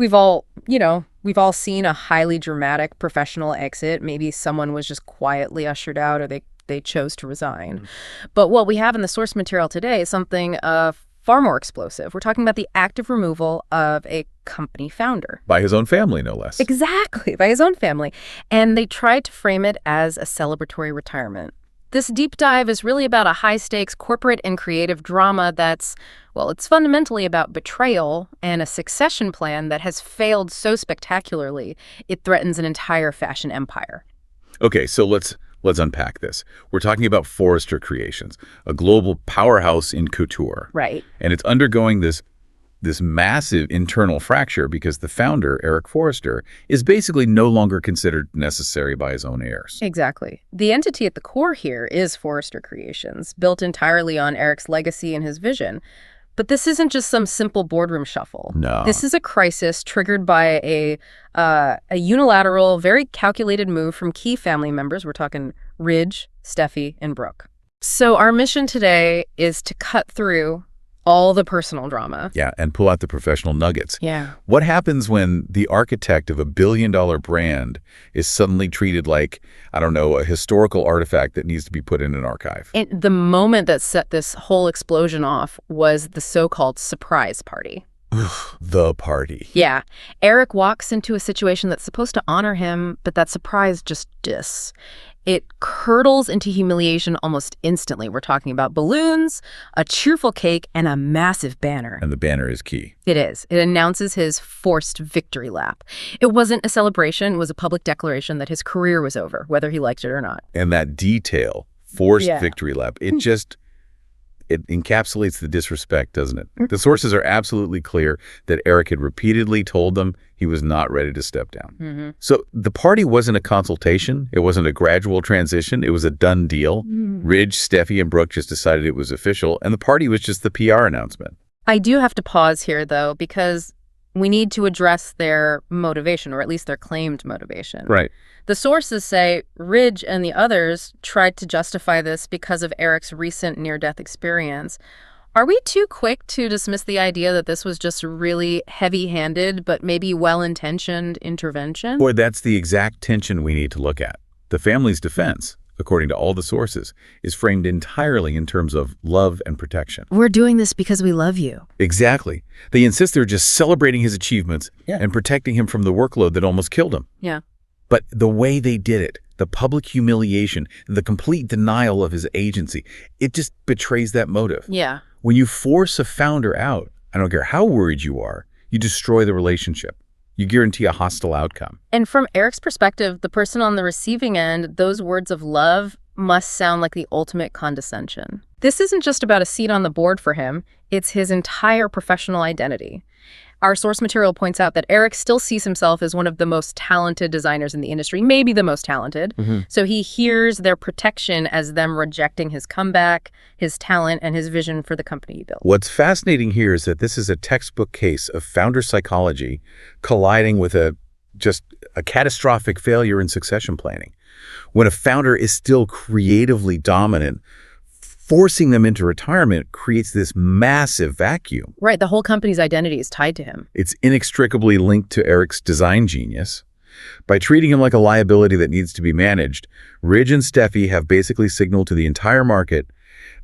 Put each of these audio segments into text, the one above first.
We've all seen a highly dramatic professional exit. Maybe someone was just quietly ushered out or they chose to resign. But what we have in the source material today is something far more explosive. We're talking about the active removal of a company founder. By his own family, no less. Exactly, by his own family. And they tried to frame it as a celebratory retirement. This deep dive is really about a high-stakes corporate and creative drama that's, well, it's fundamentally about betrayal and a succession plan that has failed so spectacularly it threatens an entire fashion empire. Okay, so let's unpack this. We're talking about Forrester Creations, a global powerhouse in couture. Right. And it's undergoing this massive internal fracture because the founder, Eric Forrester, is basically no longer considered necessary by his own heirs. Exactly. The entity at the core here is Forrester Creations, built entirely on Eric's legacy and his vision. But this isn't just some simple boardroom shuffle. No. This is a crisis triggered by a unilateral, very calculated move from key family members. We're talking Ridge, Steffy, and Brooke. So our mission today is to cut through all the personal drama. Yeah, and pull out the professional nuggets. Yeah. What happens when the architect of a billion-dollar brand is suddenly treated like, I don't know, a historical artifact that needs to be put in an archive? And the moment that set this whole explosion off was the so-called surprise party. The party. Yeah. Eric walks into a situation that's supposed to honor him, but that surprise just It curdles into humiliation almost instantly. We're talking about balloons, a cheerful cake, and a massive banner. And the banner is key. It is. It announces his forced victory lap. It wasn't a celebration. It was a public declaration that his career was over, whether he liked it or not. And that detail, forced victory lap, it encapsulates the disrespect, doesn't it? The sources are absolutely clear that Eric had repeatedly told them he was not ready to step down. So the party wasn't a consultation. It wasn't a gradual transition. It was a done deal. Ridge, Steffi, and Brooke just decided it was official, and the party was just the PR announcement. I do have to pause here, though, because we need to address their motivation, or at least their claimed motivation. Right. The sources say Ridge and the others tried to justify this because of Eric's recent near-death experience. Are we too quick to dismiss the idea that this was just a really heavy-handed but maybe well-intentioned intervention? Boy, that's the exact tension we need to look at. The family's defense, according to all the sources, is framed entirely in terms of love and protection. We're doing this because we love you. Exactly. They insist they're just celebrating his achievements and protecting him from the workload that almost killed him. Yeah. But the way they did it, the public humiliation, the complete denial of his agency, it just betrays that motive. Yeah. When you force a founder out, I don't care how worried you are, you destroy the relationship. You guarantee a hostile outcome. And from Eric's perspective, the person on the receiving end, those words of love must sound like the ultimate condescension. This isn't just about a seat on the board for him, it's his entire professional identity. Our source material points out that Eric still sees himself as one of the most talented designers in the industry, maybe the most talented. So he hears their protection as them rejecting his comeback, his talent, and his vision for the company he built. What's fascinating here is that this is a textbook case of founder psychology colliding with a catastrophic failure in succession planning. When a founder is still creatively dominant, forcing them into retirement creates this massive vacuum. Right, the whole company's identity is tied to him. It's inextricably linked to Eric's design genius. By treating him like a liability that needs to be managed, Ridge and Steffi have basically signaled to the entire market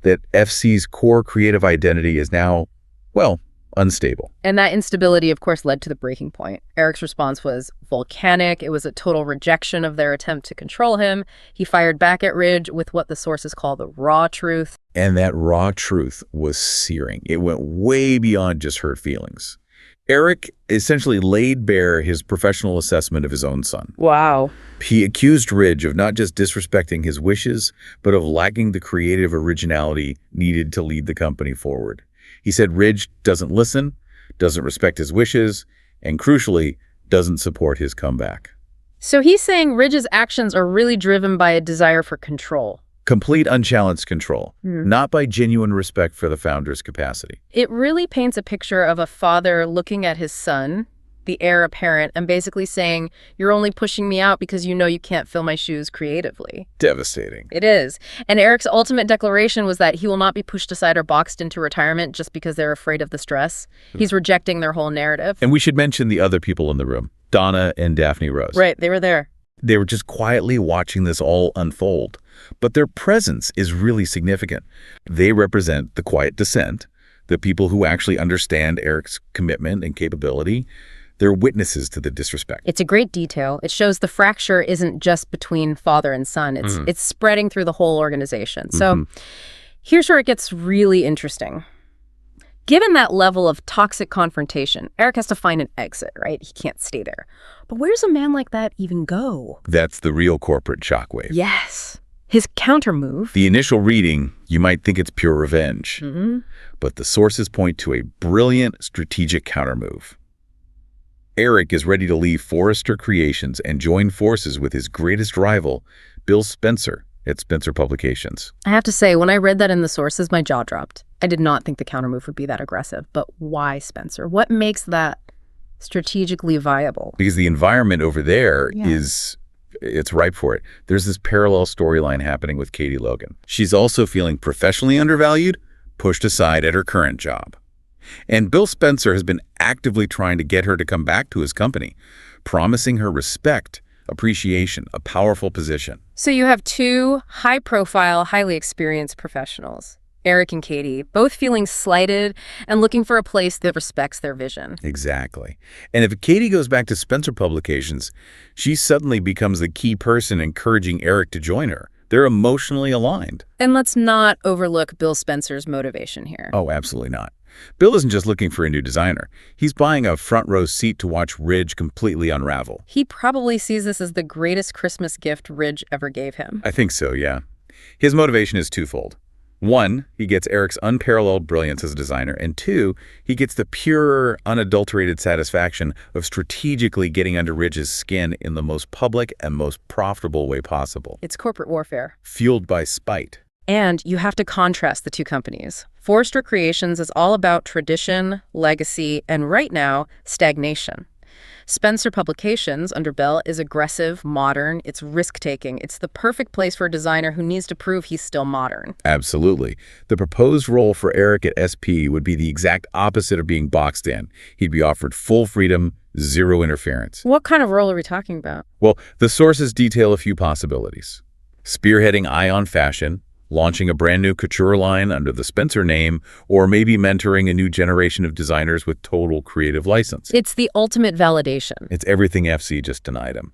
that FC's core creative identity is now, well, unstable. And that instability, of course, led to the breaking point. Eric's response was volcanic. It was a total rejection of their attempt to control him. He fired back at Ridge with what the sources call the raw truth. And that raw truth was searing. It went way beyond just hurt feelings. Eric essentially laid bare his professional assessment of his own son. Wow. He accused Ridge of not just disrespecting his wishes, but of lacking the creative originality needed to lead the company forward. He said Ridge doesn't listen, doesn't respect his wishes, and crucially, doesn't support his comeback. So he's saying Ridge's actions are really driven by a desire for control. Complete unchallenged control, not by genuine respect for the founder's capacity. It really paints a picture of a father looking at his son the heir apparent, and basically saying, you're only pushing me out because you know you can't fill my shoes creatively. Devastating. It is. And Eric's ultimate declaration was that he will not be pushed aside or boxed into retirement just because they're afraid of the stress. He's rejecting their whole narrative. And we should mention the other people in the room, Donna and Daphne Rose. Right, they were there. They were just quietly watching this all unfold. But their presence is really significant. They represent the quiet dissent, the people who actually understand Eric's commitment and capability. They're witnesses to the disrespect. It's a great detail. It shows the fracture isn't just between father and son. It's spreading through the whole organization. So here's where it gets really interesting. Given that level of toxic confrontation, Eric has to find an exit, right? He can't stay there. But where does a man like that even go? That's the real corporate shockwave. Yes. His countermove. The initial reading, you might think it's pure revenge. But the sources point to a brilliant strategic countermove. Eric is ready to leave Forrester Creations and join forces with his greatest rival, Bill Spencer, at Spencer Publications. I have to say, when I read that in the sources, my jaw dropped. I did not think the countermove would be that aggressive. But why Spencer? What makes that strategically viable? Because the environment over there it's ripe for it. There's this parallel storyline happening with Katie Logan. She's also feeling professionally undervalued, pushed aside at her current job. And Bill Spencer has been actively trying to get her to come back to his company, promising her respect, appreciation, a powerful position. So you have two high-profile, highly experienced professionals, Eric and Katie, both feeling slighted and looking for a place that respects their vision. Exactly. And if Katie goes back to Spencer Publications, she suddenly becomes the key person encouraging Eric to join her. They're emotionally aligned. And let's not overlook Bill Spencer's motivation here. Oh, absolutely not. Bill isn't just looking for a new designer. He's buying a front row seat to watch Ridge completely unravel. He probably sees this as the greatest Christmas gift Ridge ever gave him. I think so, yeah. His motivation is twofold. One, he gets Eric's unparalleled brilliance as a designer, and two, he gets the pure, unadulterated satisfaction of strategically getting under Ridge's skin in the most public and most profitable way possible. It's corporate warfare. Fueled by spite. And you have to contrast the two companies. Forrester Creations is all about tradition, legacy, and right now, stagnation. Spencer Publications, under Bill, is aggressive, modern, it's risk-taking. It's the perfect place for a designer who needs to prove he's still modern. Absolutely. The proposed role for Eric at SP would be the exact opposite of being boxed in. He'd be offered full freedom, zero interference. What kind of role are we talking about? Well, the sources detail a few possibilities. Spearheading Ion Fashion, launching a brand new couture line under the Spencer name, or maybe mentoring a new generation of designers with total creative license. It's the ultimate validation. It's everything FC just denied him.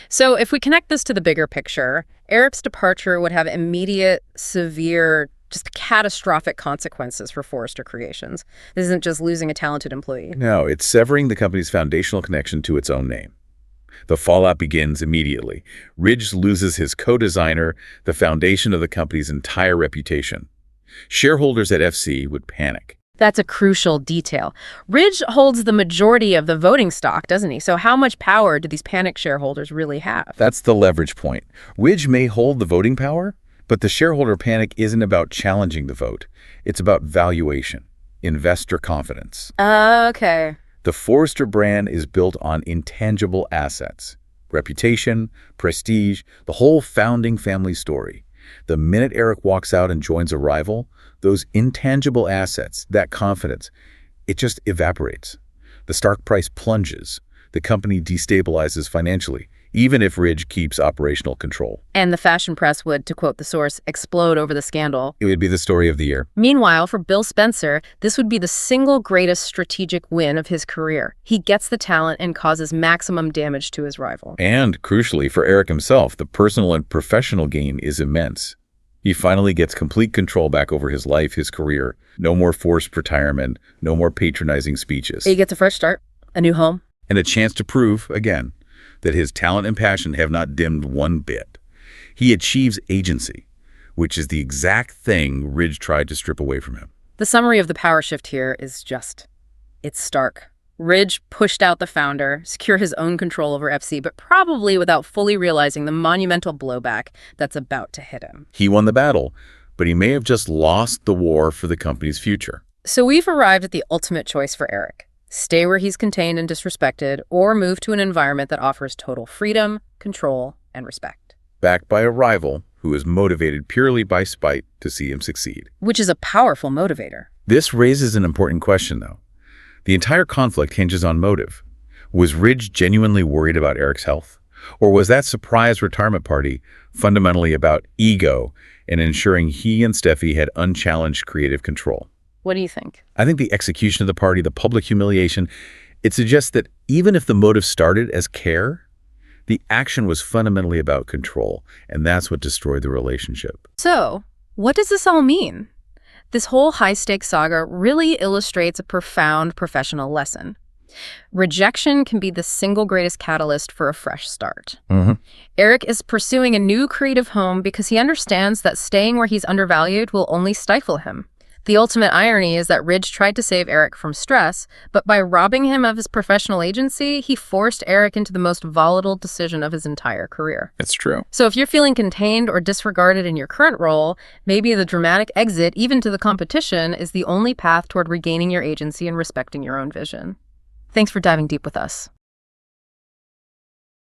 So if we connect this to the bigger picture, Eric's departure would have immediate, severe, just catastrophic consequences for Forrester Creations. This isn't just losing a talented employee. No, it's severing the company's foundational connection to its own name. The fallout begins immediately. Ridge loses his co-designer, the foundation of the company's entire reputation. Shareholders at FC would panic. That's a crucial detail. Ridge holds the majority of the voting stock, doesn't he? So how much power do these panicked shareholders really have? That's the leverage point. Ridge may hold the voting power, but the shareholder panic isn't about challenging the vote. It's about valuation, investor confidence. Okay. The Forrester brand is built on intangible assets, reputation, prestige, the whole founding family story. The minute Eric walks out and joins a rival, those intangible assets, that confidence, it just evaporates. The stock price plunges. The company destabilizes financially, even if Ridge keeps operational control. And the fashion press would, to quote the source, explode over the scandal. It would be the story of the year. Meanwhile, for Bill Spencer, this would be the single greatest strategic win of his career. He gets the talent and causes maximum damage to his rival. And, crucially, for Eric himself, the personal and professional gain is immense. He finally gets complete control back over his life, his career. No more forced retirement, no more patronizing speeches. He gets a fresh start, a new home. And a chance to prove, again, that his talent and passion have not dimmed one bit. He achieves agency, which is the exact thing Ridge tried to strip away from him. The summary of the power shift here is it's stark. Ridge pushed out the founder, secure his own control over FC, but probably without fully realizing the monumental blowback that's about to hit him. He won the battle, but he may have just lost the war for the company's future. So we've arrived at the ultimate choice for Eric. stay where he's contained and disrespected, or move to an environment that offers total freedom, control, and respect. Backed by a rival who is motivated purely by spite to see him succeed. Which is a powerful motivator. This raises an important question, though. The entire conflict hinges on motive. Was Ridge genuinely worried about Eric's health? Or was that surprise retirement party fundamentally about ego and ensuring he and Steffy had unchallenged creative control? What do you think? I think the execution of the party, the public humiliation, it suggests that even if the motive started as care, the action was fundamentally about control, and that's what destroyed the relationship. So, what does this all mean? This whole high-stakes saga really illustrates a profound professional lesson. Rejection can be the single greatest catalyst for a fresh start. Eric is pursuing a new creative home because he understands that staying where he's undervalued will only stifle him. The ultimate irony is that Ridge tried to save Eric from stress, but by robbing him of his professional agency, he forced Eric into the most volatile decision of his entire career. It's true. So if you're feeling contained or disregarded in your current role, maybe the dramatic exit, even to the competition, is the only path toward regaining your agency and respecting your own vision. Thanks for diving deep with us.